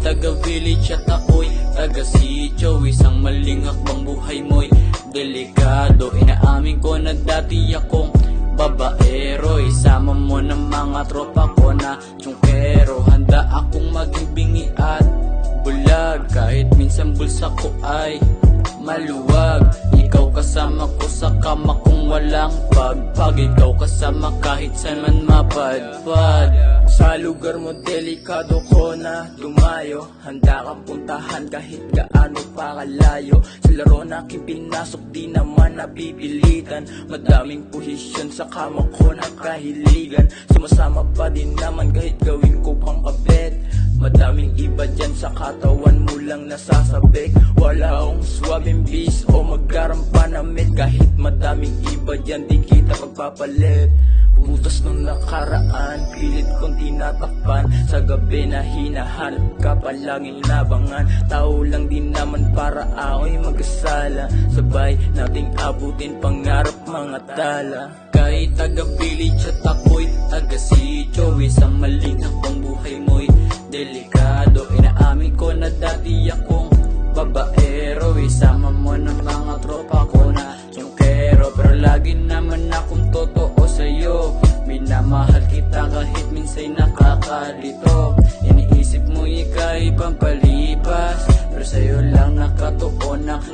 taga-village at ako'y taga-sityo. Isang maling akbang buhay mo'y delikado. Inaamin ko na dati akong babaero. Isama mo ng mga tropa ko na tsungkero. Handa akong maging bingi at bulag, kahit minsan bulsa ko ay maluwag. Ikaw kasama ko sa kama kung walang pagpag. Ikaw kasama kahit saan man mapadpad. Sa lugar mo delikado ko na dumayo. Handa kang puntahan kahit gaano pa kalayo. Sa laro na aking pinasok di naman napipilitan. Madaming posisyon sa kama ko na kahiligan. Sumasama pa din naman kahit gawin ko pang kabet. Madaming iba dyan sa katawan mo lang nasasabik. Wala akong swabing bis o maggarampa na med. Kahit madaming iba dyan di kita pagpapalit. Butas nung nakaraan, pilit kong tinatakpan. Sa gabi na hinahanap ka palaging labangan. Tao lang din naman para ako'y mag-asala. Sabay nating abutin pangarap mga tala. Kahit taga-village at ako'y taga-sityo. Isang maling akong buhay mo'y delikado. Inaamin ko na dati akong babaero. Isama mo ng mga tropa ko na tsungkero. Pero lagi naman akong totoo sa'yo. Minamahal kita kahit minsa'y nakakalito. Iniisip mo ika'y pampalipas, pero sa'yo lang nakatuon ang